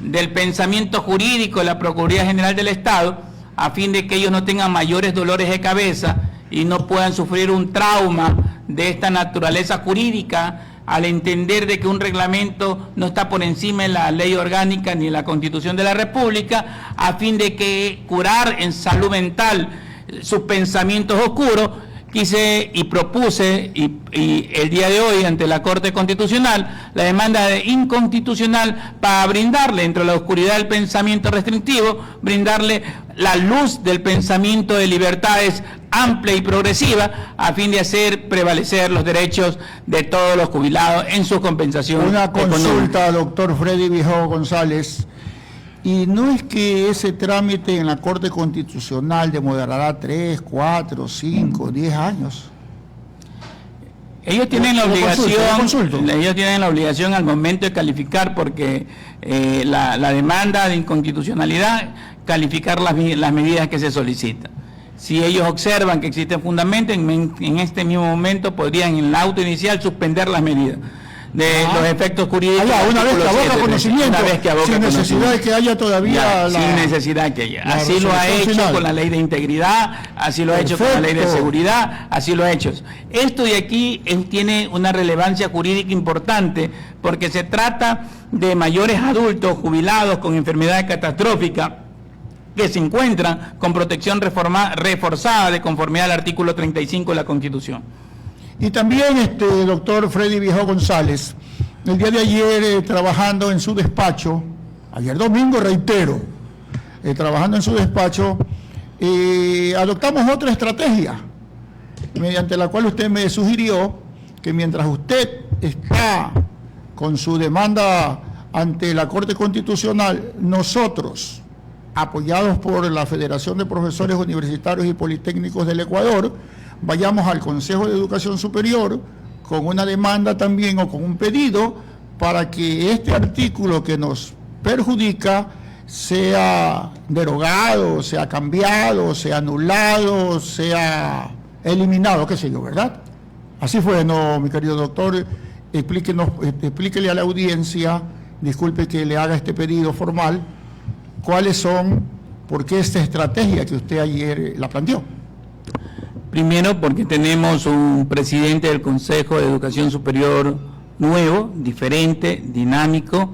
del pensamiento jurídico de la Procuraduría General del Estado, a fin de que ellos no tengan mayores dolores de cabeza y no puedan sufrir un trauma de esta naturaleza jurídica al entender de que un reglamento no está por encima de la ley orgánica ni de la Constitución de la República, a fin de que curar en salud mental sus pensamientos oscuros, quise y propuse, y el día de hoy ante la Corte Constitucional, la demanda de inconstitucional para brindarle, entre la oscuridad del pensamiento restrictivo, brindarle la luz del pensamiento de libertades amplia y progresiva, a fin de hacer prevalecer los derechos de todos los jubilados en su compensación Una consulta, económica. doctor Freddy Viejo González. Y no es que ese trámite en la Corte Constitucional demorará 3, 4, 5, 10 años. Ellos tienen la Yo consulto. ellos tienen la obligación al momento de calificar, porque la demanda de inconstitucionalidad, calificar las medidas que se solicitan. Si ellos observan que existen fundamentos, en este mismo momento podrían en el auto inicial suspender las medidas de los efectos jurídicos. Una vez que aboca conocimiento, sin necesidad de que haya todavía sin necesidad que haya. la Así lo ha resolución hecho final. con la ley de integridad, así lo ha hecho con la ley de Perfecto. seguridad, así lo ha hecho. Esto de aquí tiene una relevancia jurídica importante, porque se trata de mayores adultos jubilados con enfermedades catastróficas que se encuentran con protección reforzada de conformidad al artículo 35 de la Constitución. Y también, doctor Freddy Viejo González, el día de ayer, trabajando en su despacho, ayer domingo, reitero, trabajando en su despacho, adoptamos otra estrategia, mediante la cual usted me sugirió que mientras usted está con su demanda ante la Corte Constitucional, nosotros, apoyados por la Federación de Profesores Universitarios y Politécnicos del Ecuador, vayamos al Consejo de Educación Superior con una demanda también o con un pedido para que este artículo que nos perjudica sea derogado, sea cambiado, sea anulado, sea eliminado, qué sé yo, ¿verdad? Así fue, ¿no, mi querido doctor? Explíquele a la audiencia, disculpe que le haga este pedido formal, cuáles son, por qué esta estrategia que usted ayer la planteó. Primero, porque tenemos un presidente del Consejo de Educación Superior nuevo, diferente, dinámico,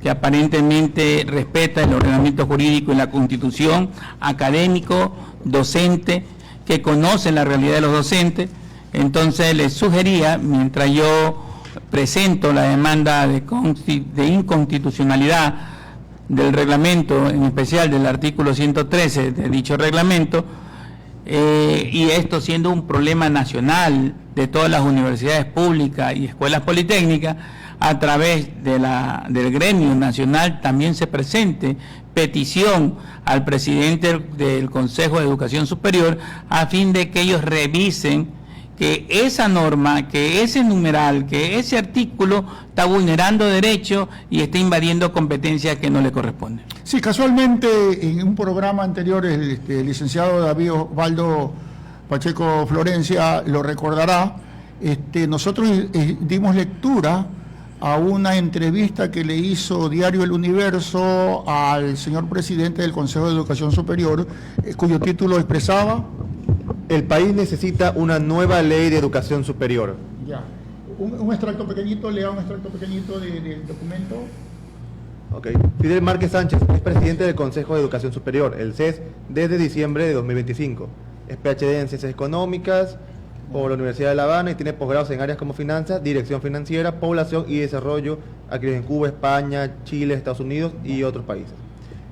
que aparentemente respeta el ordenamiento jurídico y la Constitución, académico, docente, que conoce la realidad de los docentes. Entonces les sugería, mientras yo presento la demanda de inconstitucionalidad del reglamento, en especial del artículo 113 de dicho reglamento, y esto siendo un problema nacional de todas las universidades públicas y escuelas politécnicas, a través del gremio nacional también se presente petición al presidente del Consejo de Educación Superior, a fin de que ellos revisen que esa norma, que ese numeral, que ese artículo está vulnerando derechos y está invadiendo competencias que no le corresponden. Sí, casualmente en un programa anterior el licenciado David Osvaldo Pacheco Florencia lo recordará, nosotros dimos lectura a una entrevista que le hizo Diario El Universo al señor presidente del Consejo de Educación Superior, cuyo título expresaba: El país necesita una nueva ley de educación superior. Ya. Un extracto pequeñito, lea un extracto pequeñito del documento. Ok. Fidel Márquez Sánchez es presidente del Consejo de Educación Superior, el CES, desde diciembre de 2025. Es PhD en Ciencias Económicas por la Universidad de La Habana y tiene posgrados en áreas como finanzas, dirección financiera, población y desarrollo, adquiridos en Cuba, España, Chile, Estados Unidos y otros países.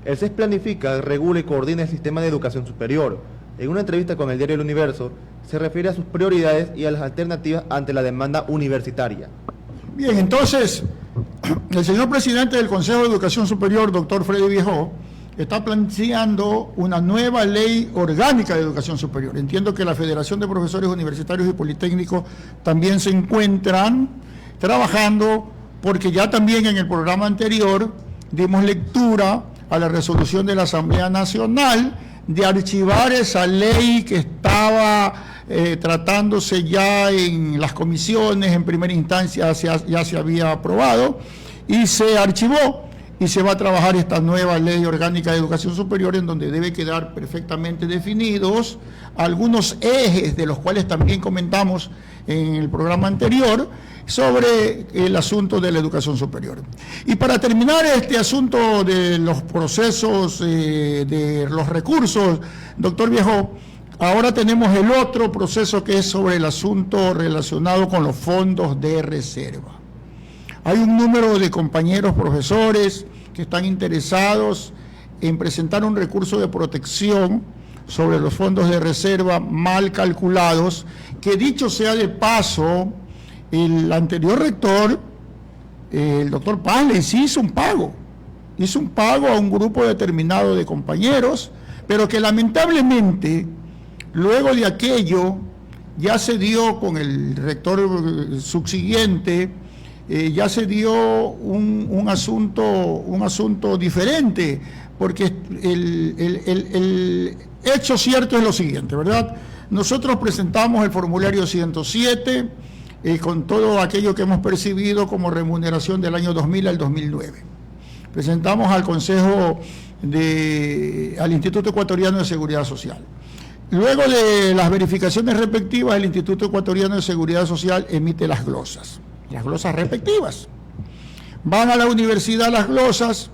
El CES planifica, regula y coordina el sistema de educación superior. En una entrevista con el diario El Universo, se refiere a sus prioridades y a las alternativas ante la demanda universitaria. Bien, entonces, el señor presidente del Consejo de Educación Superior, doctor Freddy Viejo, está planteando una nueva ley orgánica de educación superior. Entiendo que la Federación de Profesores Universitarios y Politécnicos también se encuentran trabajando, porque ya también en el programa anterior dimos lectura a la resolución de la Asamblea Nacional de archivar esa ley que estaba tratándose ya en las comisiones, en primera instancia ya se había aprobado y se archivó, y se va a trabajar esta nueva ley orgánica de educación superior, en donde debe quedar perfectamente definidos algunos ejes, de los cuales también comentamos en el programa anterior, sobre el asunto de la educación superior. Y para terminar este asunto de los procesos, de los recursos, doctor Viejo, Ahora tenemos el otro proceso que es sobre el asunto relacionado con los fondos de reserva. Hay un número de compañeros profesores que están interesados en presentar un recurso de protección sobre los fondos de reserva mal calculados, que dicho sea de paso, el anterior rector, el doctor Paz, les hizo un pago a un grupo determinado de compañeros, pero que lamentablemente, luego de aquello, ya se dio con el rector subsiguiente, ya se dio un asunto diferente, porque el hecho cierto es lo siguiente, ¿verdad? Nosotros presentamos el formulario 107 con todo aquello que hemos percibido como remuneración del año 2000 al 2009. Presentamos al Consejo, al Instituto Ecuatoriano de Seguridad Social. Luego de las verificaciones respectivas, el Instituto Ecuatoriano de Seguridad Social emite las glosas respectivas. Van a la universidad las glosas,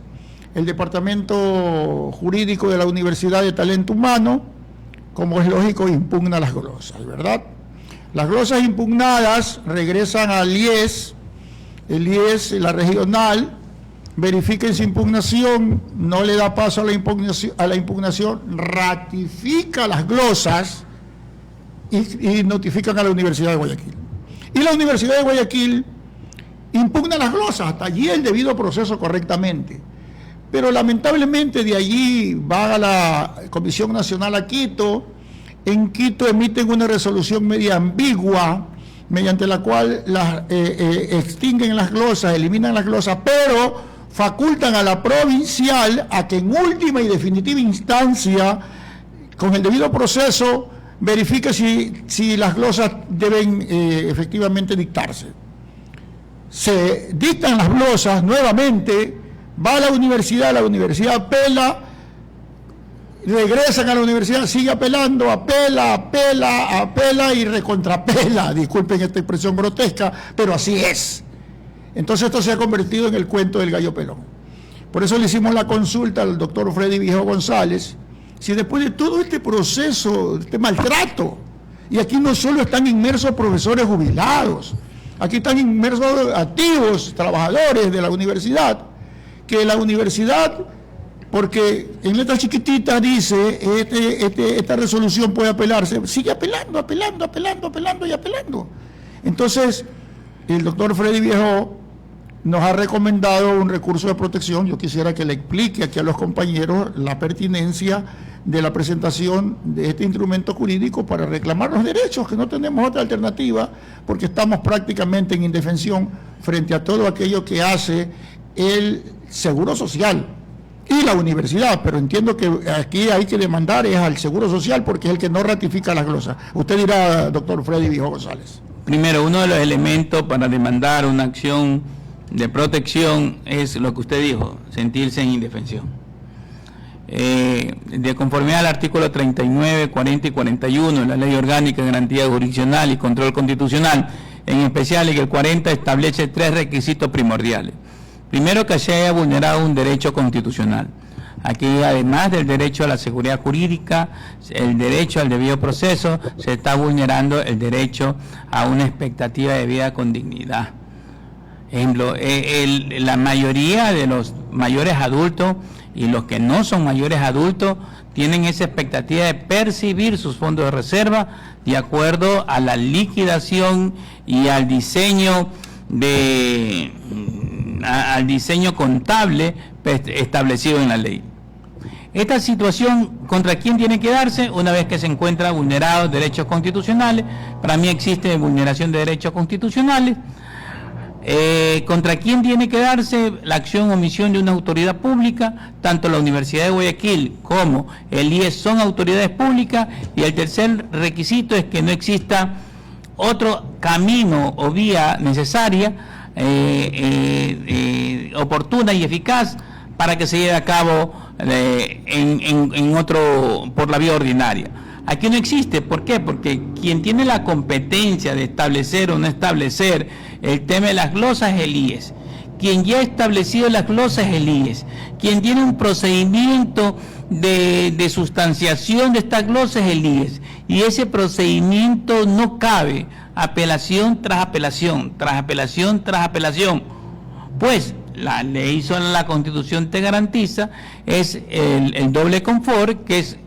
el Departamento Jurídico de la Universidad de Talento Humano, como es lógico, impugna las glosas, ¿verdad? Las glosas impugnadas regresan al IES, el IES, la regional, verifica esa impugnación, no le da paso a la impugnación, ratifica las glosas y notifican a la Universidad de Guayaquil. Y la Universidad de Guayaquil impugna las glosas, hasta allí el debido proceso correctamente. Pero lamentablemente de allí va a la Comisión Nacional a Quito. En Quito emiten una resolución media ambigua, mediante la cual extinguen las glosas, eliminan las glosas, pero facultan a la provincial a que en última y definitiva instancia, con el debido proceso, verifique si las glosas deben efectivamente dictarse. Se dictan las glosas nuevamente, va a la universidad apela, regresan a la universidad, sigue apelando, apela y recontrapela. Disculpen esta expresión grotesca, pero así es. Entonces esto se ha convertido en el cuento del gallo pelón. Por eso le hicimos la consulta al doctor Freddy Viejo González, si después de todo este proceso, este maltrato, y aquí no solo están inmersos profesores jubilados, aquí están inmersos activos, trabajadores de la universidad, que la universidad, porque en letras chiquititas dice, esta resolución puede apelarse, sigue apelando. Entonces, el doctor Freddy Viejo nos ha recomendado un recurso de protección. Yo quisiera que le explique aquí a los compañeros la pertinencia de la presentación de este instrumento jurídico para reclamar los derechos, que no tenemos otra alternativa, porque estamos prácticamente en indefensión frente a todo aquello que hace el Seguro Social y la universidad, pero entiendo que aquí hay que demandar es al Seguro Social, porque es el que no ratifica las glosas. Usted dirá, doctor Freddy Viejo González. Primero, uno de los elementos para demandar una acción de protección es lo que usted dijo, sentirse en indefensión. De conformidad al artículo 39, 40 y 41 de la Ley Orgánica de Garantía Jurisdiccional y Control Constitucional, en especial en el 40 establece 3 requisitos primordiales. Primero, que se haya vulnerado un derecho constitucional. Aquí, además del derecho a la seguridad jurídica, el derecho al debido proceso, se está vulnerando el derecho a una expectativa de vida con dignidad. Ejemplo, la mayoría de los mayores adultos y los que no son mayores adultos tienen esa expectativa de percibir sus fondos de reserva de acuerdo a la liquidación y al diseño contable establecido en la ley. Esta situación, ¿contra quién tiene que darse? Una vez que se encuentra vulnerados derechos constitucionales. Para mí existe vulneración de derechos constitucionales. ¿Contra quién tiene que darse la acción o omisión de una autoridad pública? Tanto la Universidad de Guayaquil como el IES son autoridades públicas, y el tercer requisito es que no exista otro camino o vía necesaria, oportuna y eficaz para que se lleve a cabo por la vía ordinaria. Aquí no existe. ¿Por qué? Porque quien tiene la competencia de establecer o no establecer el tema de las glosas es el IES. Quien ya ha establecido las glosas es el IES. Quien tiene un procedimiento de sustanciación de esta glosa es el IES, y ese procedimiento no cabe apelación tras apelación, tras apelación tras apelación, pues la ley sobre la Constitución te garantiza es el doble confort, que es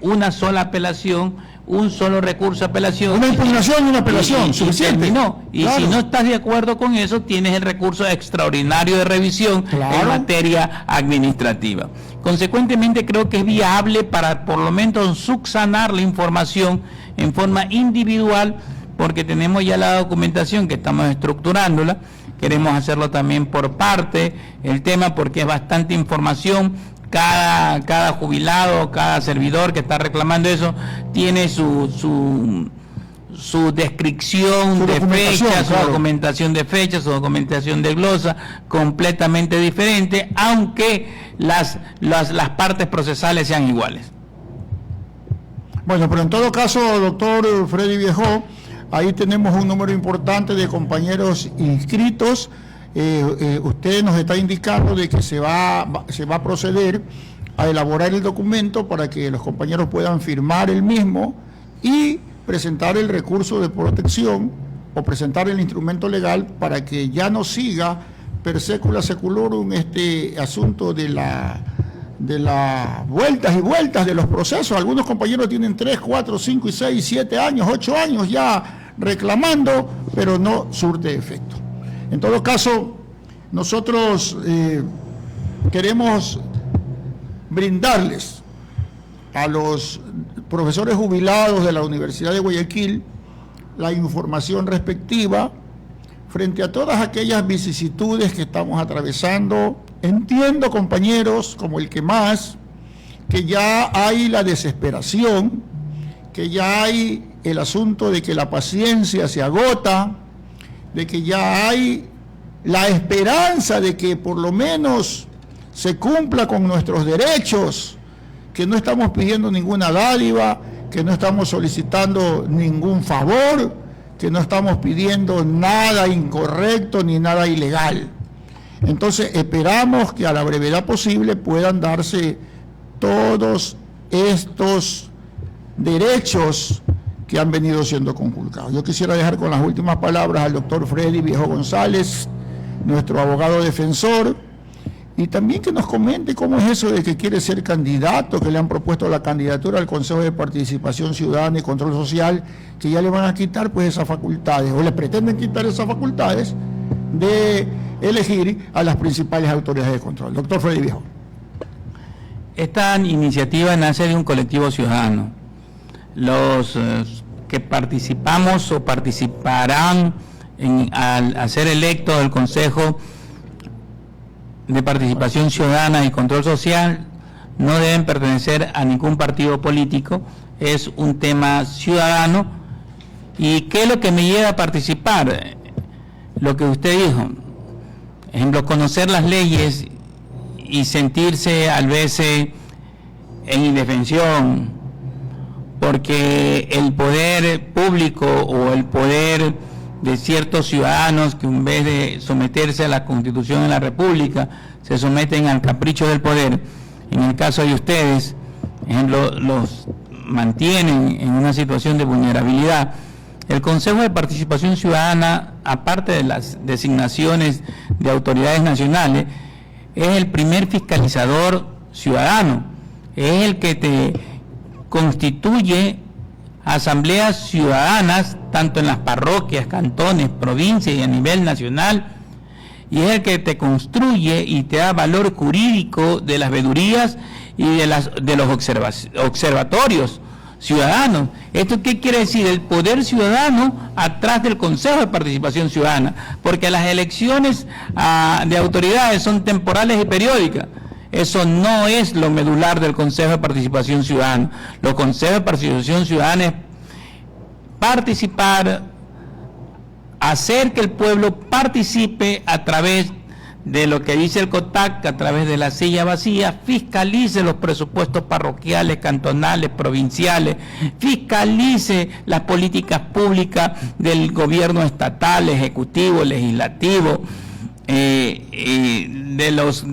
una sola apelación, un solo recurso de apelación. Una impugnación y una apelación, suficiente. Y claro, si no estás de acuerdo con eso, tienes el recurso extraordinario de revisión, claro, en materia administrativa. Consecuentemente, creo que es viable para por lo menos subsanar la información en forma individual, porque tenemos ya la documentación que estamos estructurándola. Queremos hacerlo también por parte, el tema, porque es bastante información. Cada jubilado, cada servidor que está reclamando eso, tiene su descripción de fechas, su documentación de fechas, su documentación de glosa, completamente diferente, aunque las partes procesales sean iguales. Bueno, pero en todo caso, doctor Freddy Viejó, ahí tenemos un número importante de compañeros inscritos. Usted nos está indicando de que se va a proceder a elaborar el documento para que los compañeros puedan firmar el mismo y presentar el recurso de protección o presentar el instrumento legal para que ya no siga per secula seculorum este asunto de las vueltas y vueltas de los procesos. Algunos compañeros tienen 3, 4, 5, 6, 7 años, 8 años ya reclamando, pero no surte efecto. En todo caso, nosotros queremos brindarles a los profesores jubilados de la Universidad de Guayaquil la información respectiva frente a todas aquellas vicisitudes que estamos atravesando. Entiendo, compañeros, como el que más, que ya hay la desesperación, que ya hay el asunto de que la paciencia se agota, de que ya hay la esperanza de que por lo menos se cumpla con nuestros derechos, que no estamos pidiendo ninguna dádiva, que no estamos solicitando ningún favor, que no estamos pidiendo nada incorrecto ni nada ilegal. Entonces esperamos que a la brevedad posible puedan darse todos estos derechos que han venido siendo conculcados. Yo quisiera dejar con las últimas palabras al doctor Freddy Viejó González, nuestro abogado defensor, y también que nos comente cómo es eso de que quiere ser candidato, que le han propuesto la candidatura al Consejo de Participación Ciudadana y Control Social, que ya le van a quitar pues esas facultades, o le pretenden quitar esas facultades de elegir a las principales autoridades de control. Doctor Freddy Viejó. Esta iniciativa nace de un colectivo ciudadano. Los que participamos o participarán al ser electos del Consejo de Participación Ciudadana y Control Social no deben pertenecer a ningún partido político, es un tema ciudadano. ¿Y qué es lo que me lleva a participar? Lo que usted dijo, ejemplo, conocer las leyes y sentirse a veces en indefensión, porque el poder público o el poder de ciertos ciudadanos que en vez de someterse a la Constitución de la República se someten al capricho del poder, en el caso de ustedes, ejemplo, los mantienen en una situación de vulnerabilidad. El Consejo de Participación Ciudadana, aparte de las designaciones de autoridades nacionales, es el primer fiscalizador ciudadano, es el que te constituye asambleas ciudadanas, tanto en las parroquias, cantones, provincias y a nivel nacional, y es el que te construye y te da valor jurídico de las vedurías y de los observatorios ciudadanos. ¿Esto qué quiere decir? El poder ciudadano atrás del Consejo de Participación Ciudadana, porque las elecciones de autoridades son temporales y periódicas. Eso no es lo medular del Consejo de Participación Ciudadana. Los consejos de participación ciudadana es participar, hacer que el pueblo participe a través de lo que dice el COTAC, a través de la silla vacía, fiscalice los presupuestos parroquiales, cantonales, provinciales, fiscalice las políticas públicas del gobierno estatal, ejecutivo, legislativo, de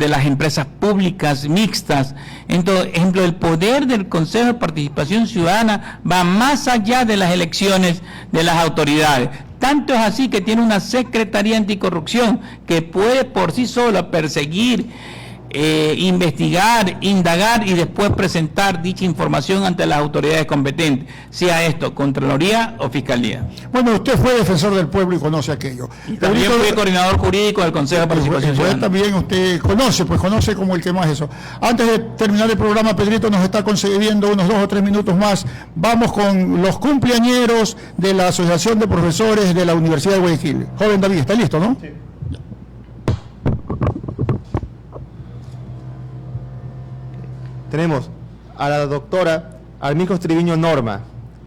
las empresas públicas mixtas. Entonces, ejemplo, el poder del Consejo de Participación Ciudadana va más allá de las elecciones de las autoridades. Tanto es así que tiene una Secretaría Anticorrupción que puede por sí sola perseguir, investigar, indagar y después presentar dicha información ante las autoridades competentes, sea esto Contraloría o Fiscalía. Bueno, usted fue defensor del pueblo y conoce aquello. Y también fui coordinador jurídico del Consejo de Participación Ciudadana. También usted conoce como el que más eso. Antes de terminar el programa, Pedrito nos está concediendo unos 2 o 3 minutos más. Vamos con los cumpleañeros de la Asociación de Profesores de la Universidad de Guayaquil. Joven David, ¿está listo, no? Sí. Tenemos a la doctora Armijos Triviño Norma,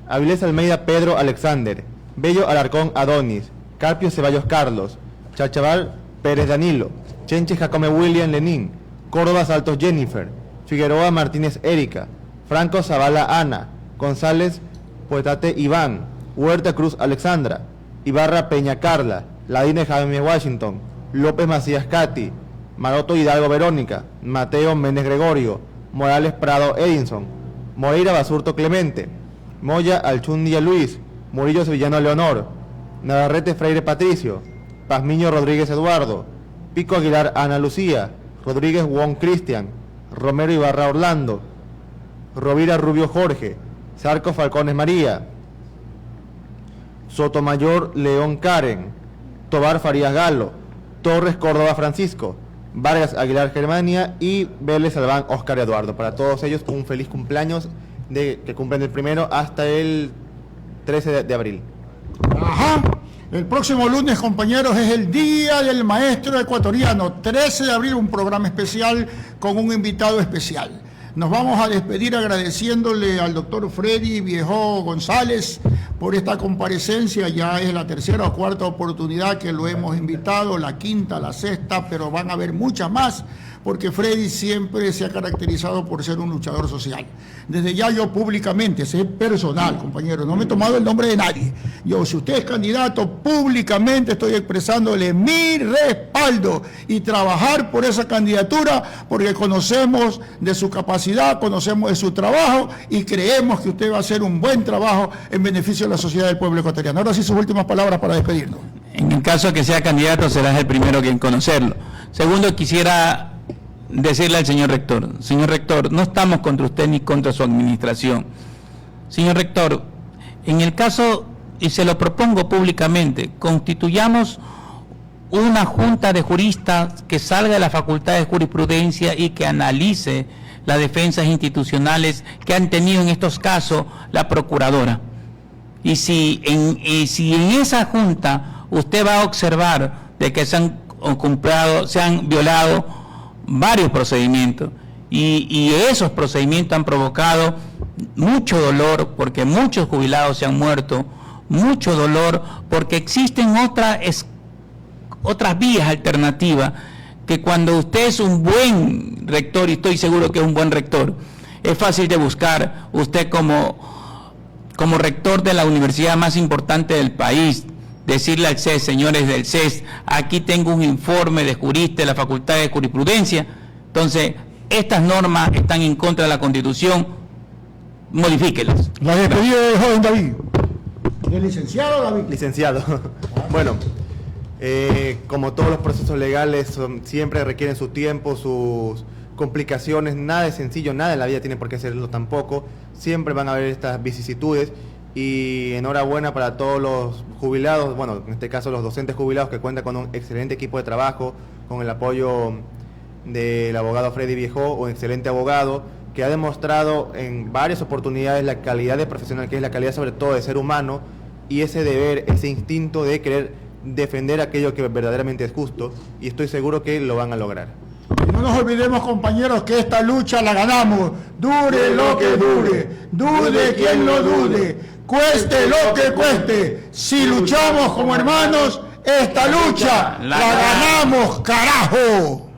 Avilés Almeida Pedro Alexander, Bello Alarcón Adonis, Carpio Ceballos Carlos, Chachaval Pérez Danilo, Chenche Jacome William Lenín, Córdoba Saltos Jennifer, Figueroa Martínez Erika, Franco Zavala Ana, González Poetate Iván, Huerta Cruz Alexandra, Ibarra Peña Carla, Ladine Jaime Washington, López Macías Katy, Maroto Hidalgo Verónica, Mateo Méndez Gregorio, Morales Prado Edinson, Moreira Basurto Clemente, Moya Alchundia Luis, Murillo Sevillano Leonor, Navarrete Freire Patricio, Pazmiño Rodríguez Eduardo, Pico Aguilar Ana Lucía, Rodríguez Wong Cristian, Romero Ibarra Orlando, Rovira Rubio Jorge, Zarco Falcones María, Sotomayor León Karen, Tobar Farías Galo, Torres Córdoba Francisco, Vargas Aguilar Germania y Vélez Albán Oscar Eduardo. Para todos ellos un feliz cumpleaños que cumplen el 1 hasta el 13 de abril. Ajá. El próximo lunes, compañeros, es el Día del Maestro Ecuatoriano, 13 de abril, un programa especial con un invitado especial. Nos vamos a despedir agradeciéndole al doctor Freddy Viejo González por esta comparecencia. Ya es la 3ª o 4ª oportunidad que lo hemos invitado, la 5ª, la 6ª, pero van a haber muchas más, porque Freddy siempre se ha caracterizado por ser un luchador social. Desde ya yo públicamente, sé personal, compañero, no me he tomado el nombre de nadie. Yo, si usted es candidato, públicamente estoy expresándole mi respaldo y trabajar por esa candidatura, porque conocemos de su capacidad, conocemos de su trabajo y creemos que usted va a hacer un buen trabajo en beneficio de la sociedad del pueblo ecuatoriano. Ahora sí, sus últimas palabras para despedirnos. En el caso de que sea candidato, serás el primero en conocerlo. Segundo, quisiera decirle al señor rector, no estamos contra usted ni contra su administración. Señor rector, en el caso, y se lo propongo públicamente, constituyamos una junta de juristas que salga de la Facultad de Jurisprudencia y que analice las defensas institucionales que han tenido en estos casos la procuradora. Y si en esa junta usted va a observar de que se han violado varios procedimientos y esos procedimientos han provocado mucho dolor porque muchos jubilados se han muerto, mucho dolor porque existen otras vías alternativas que cuando usted es un buen rector, y estoy seguro que es un buen rector, es fácil de buscar. Usted como rector de la universidad más importante del país, decirle al CES, señores del CES, aquí tengo un informe de jurista de la Facultad de Jurisprudencia, entonces estas normas están en contra de la Constitución, modifíquelas. La despedida del joven David. ¿El licenciado David? Licenciado. Bueno, como todos los procesos legales siempre requieren su tiempo, sus complicaciones, nada es sencillo, nada en la vida tiene por qué serlo tampoco, siempre van a haber estas vicisitudes. Y enhorabuena para todos los jubilados, bueno, en este caso los docentes jubilados que cuentan con un excelente equipo de trabajo, con el apoyo del abogado Freddy Viejo, un excelente abogado, que ha demostrado en varias oportunidades la calidad de profesional que es, la calidad sobre todo de ser humano, y ese deber, ese instinto de querer defender aquello que verdaderamente es justo, y estoy seguro que lo van a lograr. Y no nos olvidemos, compañeros, que esta lucha la ganamos, dure lo que dure, dude quien lo dude, cueste lo que cueste. Si luchamos como hermanos, esta lucha la ganamos, carajo.